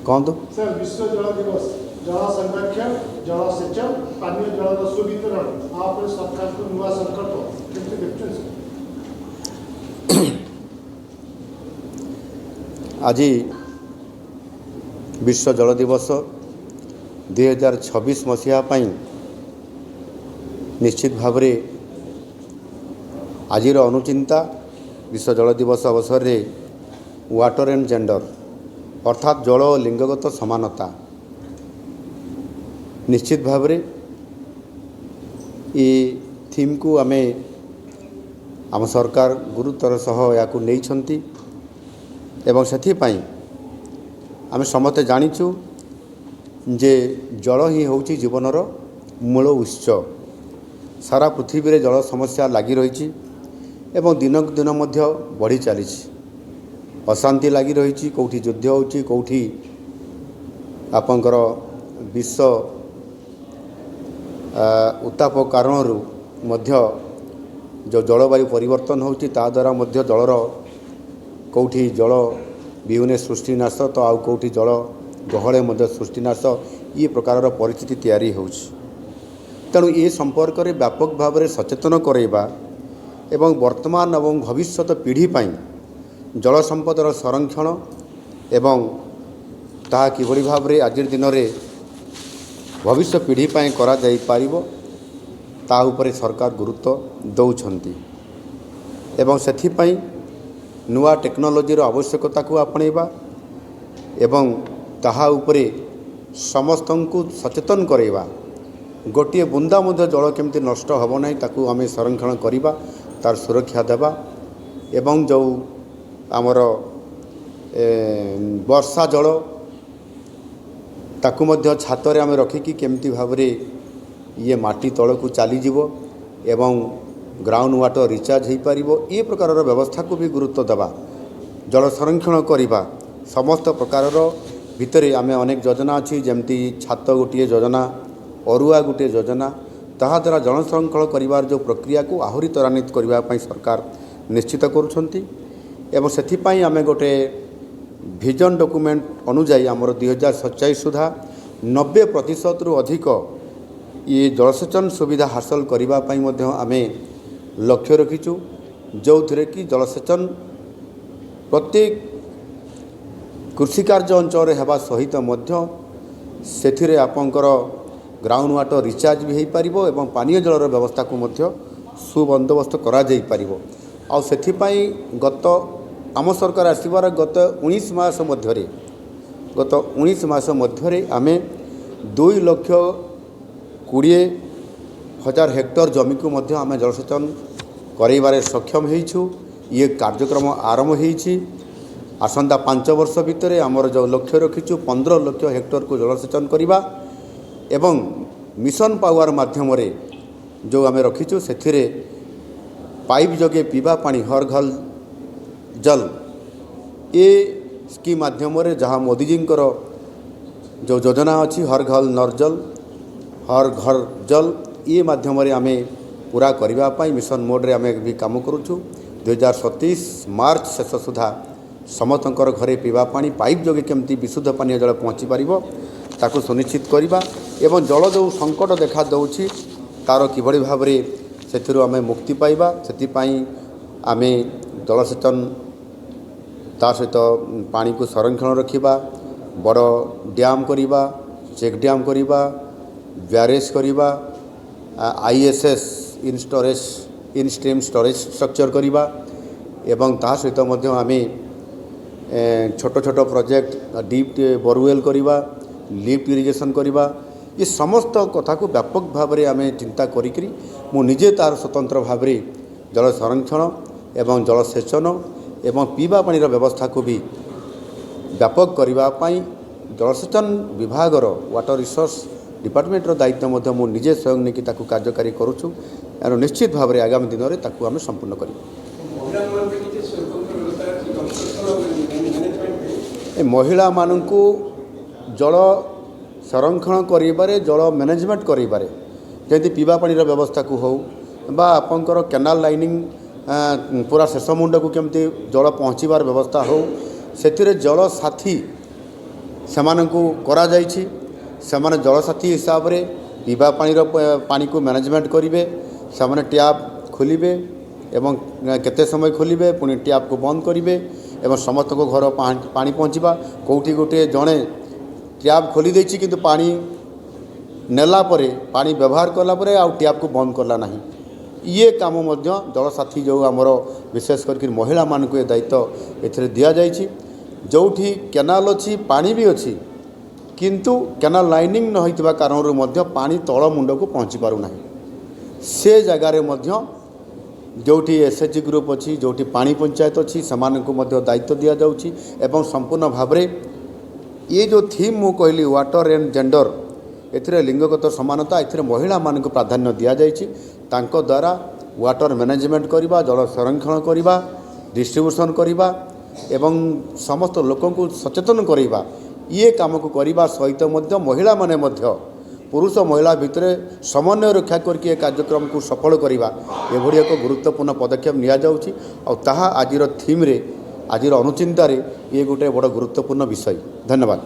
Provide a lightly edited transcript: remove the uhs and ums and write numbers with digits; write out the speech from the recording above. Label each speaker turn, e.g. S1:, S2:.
S1: कहतु
S2: सर विश्व जल दिवस जल संरक्षण जल सेचन पानीय जल सुवितरण आप सरकार को नुआ संकल्प केमती देखते सर
S1: आज विश्व जल दिवस 2026 मसीहा पाई निश्चित भाव आज अनुचिंता विश्व जल दिवस अवसर में वाटर एंड जेंडर अर्थात जल और लिंगगत समानता निश्चित भाव ये थीम को आमे आम सरकार गुरुतर सह या नहीं एवं से आम समस्ते जाचु जे जल ही हूँ जीवनर मूल उत्स सारा पृथ्वी रे जल समस्या लगी रही एवं दिनक दिन बढ़ी चली अशांति लगी रही कौटी युद्ध होची कौटी आपंकर विश्व उत्ताप कारणरू मध्य जो जलवायु परिवर्तन होची ता द्वारा मध्य जलर कौटी जल बिहुने सृष्टिनाश तो आउ कौटी जल गहले मध्य सृष्टिनाश ये प्रकार परिस्थिति तैयारी होची तेणु ये संपर्क में व्यापक भाव में सचेतन कराइबा एवं वर्तमान एवं भविष्यत पीढ़ी पाई जल संपदर संरक्षण एवं ताहा किभली भाव में आज दिन में भविष्य पीढ़ी पाई करा जाई पारिबो ता उपरे सरकार गुरुत्व दौरान एवं सेथिपाई नुआ टेक्नोलोजी आवश्यकता को आपणेबा एवं ताहा उपरे समस्तंकु सचेतन कराइबा गोटे बुंदा मध्य जल केमती नष्ट होब नहीं ताकू आम संरक्षण करवा तार सुरक्षा देवा एवं जो आमर वर्षा जल ताकू मध्य छातरे आम रखिकी केमती भाव ये माटी तल को चलीज एवं ग्राउंड वाटर रिचार्ज हो पार ये प्रकार व्यवस्था को भी गुरुत्व देवा जल संरक्षण करवा समस्त प्रकार भितर आम अनेक योजना अच्छी जमती छात गोटे योजना अरुआ गोटे योजना ताहा द्वारा जल संरक्षण करिवार जो प्रक्रिया को आहुरी त्वरान्वित करने सरकार निश्चित करुँच से आम गोटे विजन डॉक्यूमेंट अनुजाई आमर 2047 सुधा 90% रु अधिक ये जलसेचन सुविधा हासिल करने आम लक्ष्य रखीचु जो थे कि जलसेचन प्रत्येक कृषि कार्य अंचल होगा सहित से आपंकर ग्राउंड वाटर रिचार्ज भी हो पार एवं पानीय जलर व्यवस्था को सुबंदोबस्त करा जाई पारिबो आ सेथिपाई गत आम सरकार आसबार गत 19 मास मध्य गत 19 मास मध्य आम 2,20,000 हेक्टर जमी को आम जलसेचन कराइबारे सक्षम होइछु ये कार्यक्रम आरंभ होइछि आसंता 5 वर्ष भितर आमर जो लक्ष्य रखीचु 15 लाख हेक्टर को जलसेचन करवा एवं मिशन पावर माध्यम जो आम रखीचु से पाइप जोगे पीवा पानी हर घर जल ये स्कीम माध्यम जहाँ मोदीजी जो योजना अच्छी हर घर नर जल हर घर जल ये माध्यम आम पूरा करने मिशन मोड्रे आम भी काम करुचु 2027 मार्च शेष सुधा समस्तंकर घरे पीवा पानी पाइप जोगे केमती विशुद्ध पानीय जल पहुँची पार ताकू सुनिश्चित करवा एवं जल जो संकट देखा दौछि तार किभली भाव से आम मुक्ति पाइबा से आम जलसेचन ता सहित पानी को संरक्षण रखिबा बड़ डैम करवा चेक डैम करवा ब्यारेज करवा ISS इन स्ट्रीम स्टोरेज स्ट्रक्चर करवा एवं ता सहित आम छोट छोट प्रोजेक्ट डीप बोरवेल करवा लिफ्ट इरिगेशन करवा ये समस्त कथा को व्यापक भाव में आम चिंता करी मुझे तार स्वतंत्र भाव जल संरक्षण एवं जलसेचन एवं पीवा पानीर व्यवस्था को भी व्यापक करने जलसेचन विभागर वाटर रिसोर्स डिपार्टमेंटर दायित्व मु निजे स्वयं नहीं ताकू कार्यकारी करुचु एवं निश्चित भाव में आगामी दिन में ताकू आम संपूर्ण कर महिला मानू जल संरक्षण करिबारे जल मैनेजमेंट करिबारे जैसे पीवा पानी व्यवस्था को हो बा आपंकर केनाल लाइनिंग पूरा शेष मुंड को केमती जल पहुँचबार व्यवस्था हो से जल साथी ସେମାନଙ୍କୁ କରାଯାଇଛି। ସେମାନେ ଜଳସାଥୀ ହିସାବରେ ପିଇବା ପାଣିକୁ ମ୍ୟାନେଜମେଣ୍ଟ କରିବେ। ସେମାନେ ଟ୍ୟାପ୍ ଖୋଲିବେ ଏବଂ କେତେ ସମୟ ଖୋଲିବେ, ପୁଣି ଟ୍ୟାପ୍କୁ ବନ୍ଦ କରିବେ ଏବଂ ସମସ୍ତଙ୍କ ଘର ପାଣି ପହଞ୍ଚିବା। କେଉଁଠି ଗୋଟିଏ ଜଣେ ଟ୍ୟାପ୍ ଖୋଲି ଦେଇଛି କିନ୍ତୁ ପାଣି ନେଲା ପରେ, ପାଣି ବ୍ୟବହାର କଲା ପରେ ଆଉ ଟ୍ୟାପ୍କୁ ବନ୍ଦ କଲା ନାହିଁ। ଇଏ କାମ ମଧ୍ୟ ଜଳସାଥୀ ଯେଉଁ ଆମର ବିଶେଷ କରିକି ମହିଳାମାନଙ୍କୁ ଏ ଦାୟିତ୍ୱ ଏଥିରେ ଦିଆଯାଇଛି। ଯେଉଁଠି କେନାଲ ଅଛି, ପାଣି ବି ଅଛି, କିନ୍ତୁ କେନାଲ ଲାଇନିଂ ନ ହୋଇଥିବା କାରଣରୁ ମଧ୍ୟ ପାଣି ତଳ ମୁଣ୍ଡକୁ ପହଞ୍ଚି ପାରୁନାହିଁ। ସେ ଜାଗାରେ ମଧ୍ୟ ଯେଉଁଠି SHG ଗ୍ରୁପ୍ ଅଛି, ଯେଉଁଠି ପାଣି ପଞ୍ଚାୟତ ଅଛି, ସେମାନଙ୍କୁ ମଧ୍ୟ ଦାୟିତ୍ୱ ଦିଆଯାଉଛି ଏବଂ ସମ୍ପୂର୍ଣ୍ଣ ଭାବରେ ଏ ଯେଉଁ ଥିମ୍ ମୁଁ କହିଲି ୱାଟର ଆଣ୍ଡ ଜେଣ୍ଡର, ଏଥିରେ ଲିଙ୍ଗଗତ ସମାନତା, ଏଥିରେ ମହିଳାମାନଙ୍କୁ ପ୍ରାଧାନ୍ୟ ଦିଆଯାଇଛି। ତାଙ୍କ ଦ୍ୱାରା ୱାଟର ମ୍ୟାନେଜମେଣ୍ଟ କରିବା, ଜଳ ସଂରକ୍ଷଣ କରିବା, ଡିଷ୍ଟ୍ରିବ୍ୟୁସନ୍ କରିବା ଏବଂ ସମସ୍ତ ଲୋକଙ୍କୁ ସଚେତନ କରିବା, ଇଏ କାମକୁ କରିବା ସହିତ ମଧ୍ୟ ମହିଳାମାନେ ମଧ୍ୟ ପୁରୁଷ ମହିଳା ଭିତରେ ସମନ୍ୱୟ ରକ୍ଷା କରିକି ଏ କାର୍ଯ୍ୟକ୍ରମକୁ ସଫଳ କରିବା, ଏଭଳି ଏକ ଗୁରୁତ୍ୱପୂର୍ଣ୍ଣ ପଦକ୍ଷେପ ନିଆଯାଉଛି। ଆଉ ତାହା ଆଜିର ଥିମ୍ରେ, ଆଜିର ଅନୁଚିନ୍ତାରେ ଇଏ ଗୋଟିଏ ବଡ଼ ଗୁରୁତ୍ୱପୂର୍ଣ୍ଣ ବିଷୟ। ଧନ୍ୟବାଦ।